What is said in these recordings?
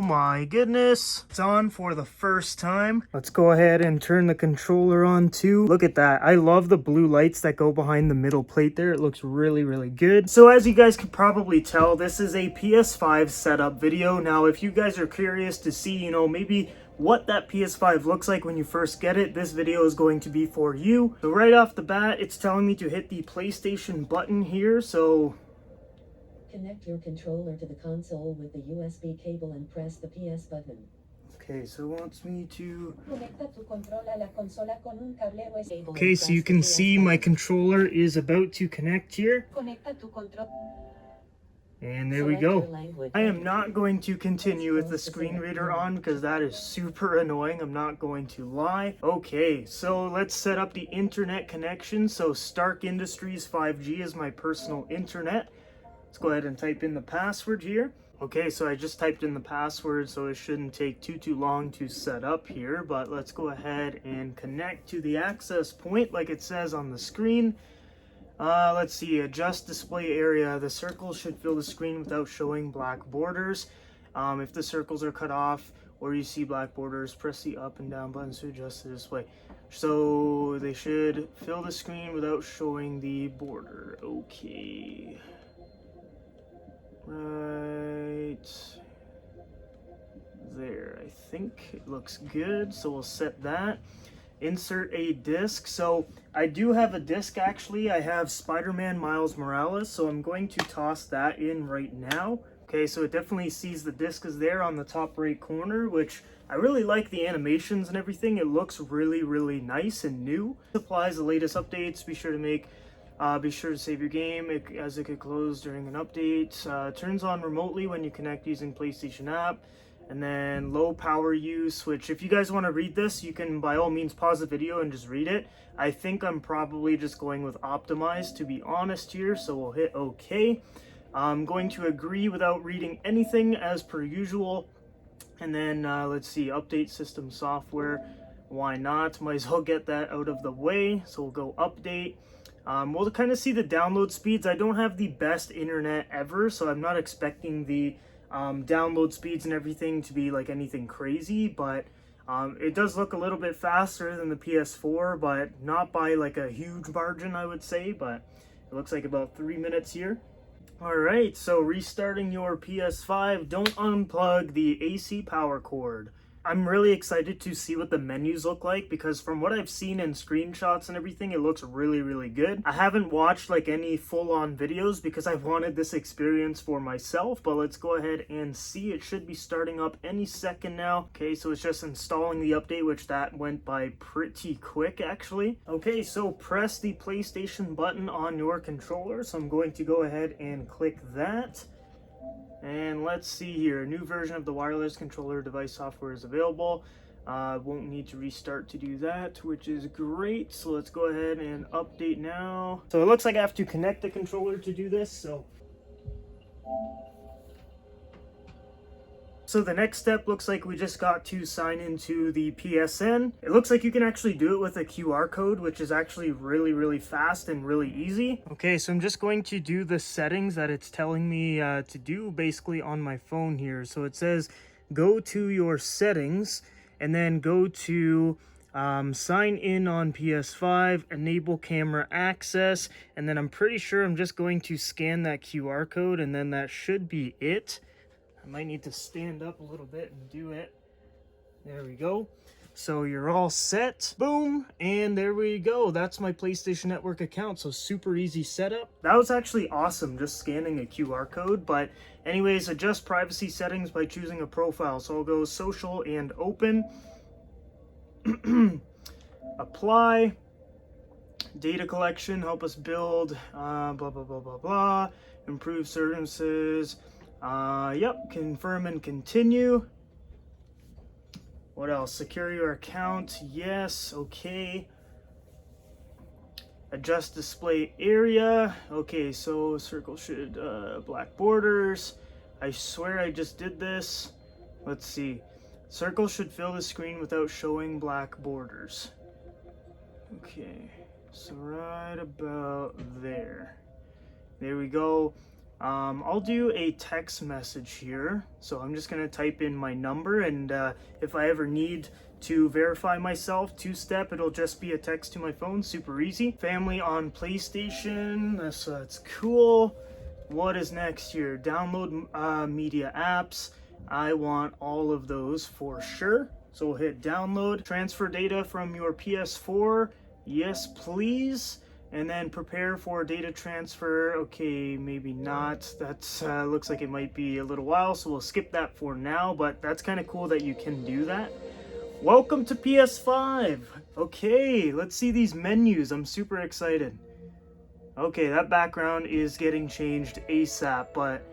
my goodness. It's on for the first time. Let's go ahead and turn the controller on too. Look at that. I love the blue lights that go behind the middle plate there. It looks really, really good. So as you guys can probably tell, this is a PS5 setup video. Now, if you guys are curious to see, you know, maybe what that PS5 looks like when you first get it, this video is going to be for you. So right off the bat, it's telling me to hit the PlayStation button here. So connect your controller to the console with the USB cable and press the PS button. okay, so it wants me to... Okay, so you can see my controller is about to connect here. And there we go. I am not going to continue with the screen reader on because that is super annoying. I'm not going to lie. Okay, so let's set up the internet connection. So Stark Industries 5G is my personal internet. Let's go ahead and type in the password here. Okay, so I just typed in the password, so it shouldn't take too long to set up here. But let's go ahead and connect to the access point like it says on the screen. Let's see, adjust display area. The circles should fill the screen without showing black borders. If the circles are cut off or you see black borders, press the up and down buttons to adjust the display. So they should fill the screen without showing the border. Okay. Right there. I think it looks good, so we'll set that. Insert a disc. So I do have a disc actually. I have Spider-Man Miles Morales, so I'm going to toss that in right now. Okay, so it definitely sees the disc is there on the top right corner, which I really like the animations and everything. It looks really, really nice and new. It applies the latest updates. Be sure to save your game as it could close during an update. Turns on remotely when you connect using PlayStation app. And then low power use, which if you guys want to read this, you can by all means pause the video and just read it. I think I'm probably just going with optimized to be honest here, so we'll hit OK. I'm going to agree without reading anything as per usual. And then let's see, update system software. Why not? Might as well get that out of the way. So we'll go update. We'll kind of see the download speeds. I don't have the best internet ever, so I'm not expecting the download speeds and everything to be like anything crazy, but it does look a little bit faster than the PS4, but not by like a huge margin, I would say. But it looks like about 3 minutes here. All right, so restarting your PS5, don't unplug the AC power cord. I'm really excited to see what the menus look like because from what I've seen in screenshots and everything, it looks really, really good. I haven't watched like any full-on videos because I wanted this experience for myself, but let's go ahead and see. It should be starting up any second now. Okay, so it's just installing the update, which that went by pretty quick actually. Okay, so press the PlayStation button on your controller. So I'm going to go ahead and click that. And let's see here, a new version of the wireless controller device software is available. Won't need to restart to do that, which is great. So let's go ahead and update now. So it looks like I have to connect the controller to do this. So the next step looks like we just got to sign into the PSN. It looks like you can actually do it with a QR code, which is actually really, really fast and really easy. Okay, so I'm just going to do the settings that it's telling me to do basically on my phone here. So it says go to your settings and then go to sign in on PS5, enable camera access, and then I'm pretty sure I'm just going to scan that QR code and then that should be it. I might need to stand up a little bit and do it. There we go. So you're all set. Boom. And there we go. That's my PlayStation Network account. So super easy setup. That was actually awesome, just scanning a QR code. But anyways, adjust privacy settings by choosing a profile. So I'll go social and open. Apply. Data collection, help us build, blah, blah, blah, blah, blah. Improve services. Yep, confirm and continue. What else? Secure your account. Yes, okay. Adjust display area. Okay, so circle should, black borders. I swear I just did this. Let's see. Circle should fill the screen without showing black borders. Okay, so right about there. There we go. I'll do a text message here. So I'm just gonna type in my number, and if I ever need to verify myself, two-step, it'll just be a text to my phone, super easy. Family on PlayStation, that's cool. What is next here? Download media apps. I want all of those for sure. So we'll hit download. Transfer data from your PS4. Yes, please. And then prepare for data transfer. Okay, maybe not. That looks like it might be a little while, so we'll skip that for now, but that's kind of cool that you can do that. Welcome to PS5. Okay, let's see these menus. I'm super excited. Okay, that background is getting changed ASAP, but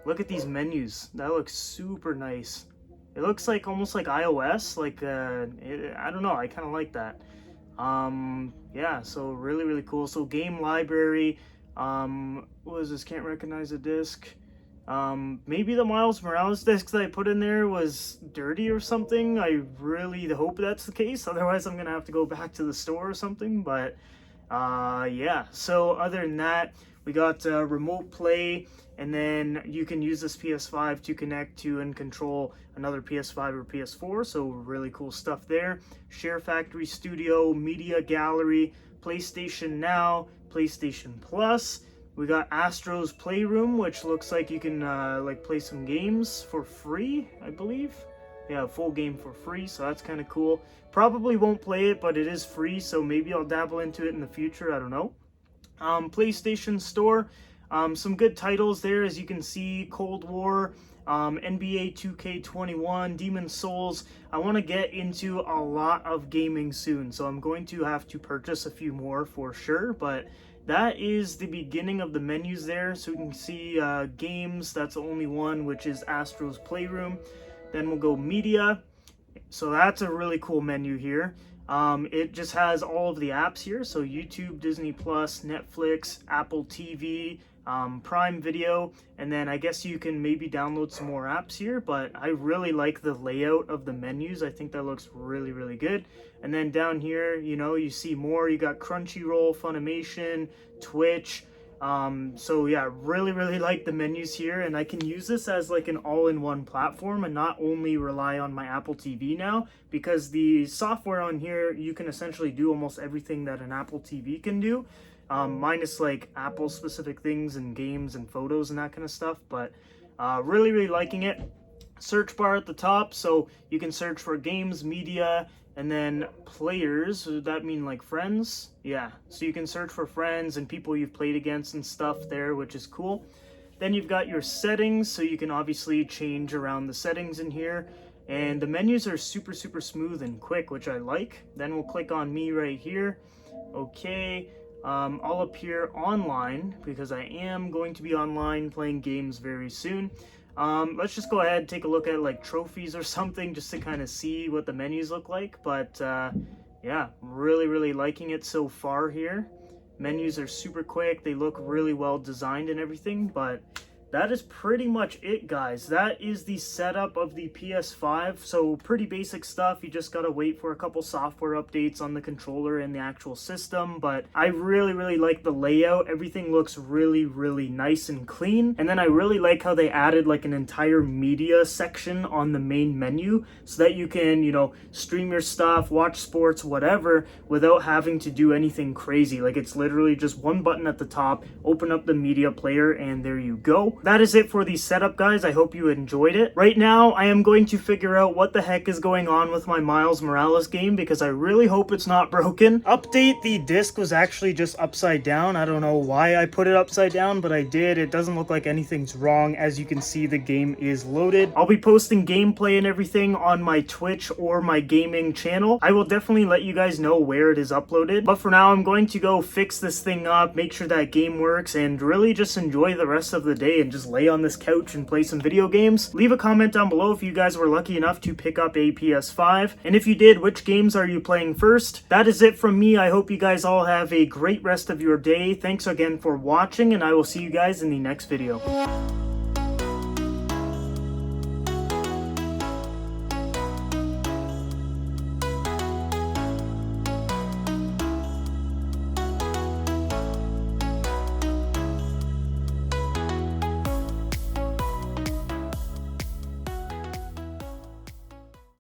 look at these menus. That looks super nice. It looks like almost like iOS, like I don't know, I kind of like that. Yeah, so really cool. So game library, what is this? Can't recognize a disc. Maybe the Miles Morales disc that I put in there was dirty or something. I really hope that's the case, otherwise I'm gonna have to go back to the store or something. But yeah, so other than that, we got remote play, and then you can use this PS5 to connect to and control another PS5 or PS4, so really cool stuff there. Share Factory Studio, Media Gallery, PlayStation Now, PlayStation Plus. We got Astro's Playroom, which looks like you can like play some games for free, I believe. Yeah, a full game for free, so that's kind of cool. Probably won't play it, but it is free, so maybe I'll dabble into it in the future, I don't know. PlayStation Store, some good titles there, as you can see. Cold War, NBA 2K21, Demon's Souls. I want to get into a lot of gaming soon, so I'm going to have to purchase a few more for sure, but that is the beginning of the menus there. So we can see games, that's the only one, which is Astro's Playroom. Then we'll go media. So that's a really cool menu here. It just has all of the apps here. So YouTube, Disney Plus, Netflix, Apple TV, Prime Video, and then I guess you can maybe download some more apps here, but I really like the layout of the menus. I think that looks really good. And then down here, you know, you see more. You got Crunchyroll, Funimation, Twitch. So yeah, really like the menus here, and I can use this as like an all-in-one platform and not only rely on my Apple TV now, because the software on here, you can essentially do almost everything that an Apple TV can do, minus like Apple specific things and games and photos and that kind of stuff. But really liking it. Search bar at the top, so you can search for games, media, and then players. Would that mean like friends? Yeah, so you can search for friends and people you've played against and stuff there, which is cool. Then you've got your settings, so you can obviously change around the settings in here. And the menus are super smooth and quick, which I like. Then we'll click on me right here. Okay, I'll appear online because I am going to be online playing games very soon. Let's just go ahead and take a look at like trophies or something just to kind of see what the menus look like. But yeah, really liking it so far here. Menus are super quick. They look really well designed and everything, but that is pretty much it, guys. That is the setup of the PS5. So pretty basic stuff. You just gotta wait for a couple software updates on the controller and the actual system, but I really like the layout. Everything looks really nice and clean. And then I really like how they added like an entire media section on the main menu so that you can, you know, stream your stuff, watch sports, whatever, without having to do anything crazy. Like, it's literally just one button at the top, open up the media player, and there you go. That is it for the setup, guys. I hope you enjoyed it. Right now, I am going to figure out what the heck is going on with my Miles Morales game because I really hope it's not broken. Update, the disc was actually just upside down. I don't know why I put it upside down, but I did. It doesn't look like anything's wrong. As you can see, the game is loaded. I'll be posting gameplay and everything on my Twitch or my gaming channel. I will definitely let you guys know where it is uploaded. But for now, I'm going to go fix this thing up, make sure that game works, and really just enjoy the rest of the day and just lay on this couch and play some video games. Leave a comment down below if you guys were lucky enough to pick up a PS5, and if you did, which games are you playing first? That is it from me. I hope you guys all have a great rest of your day. Thanks again for watching, and I will see you guys in the next video.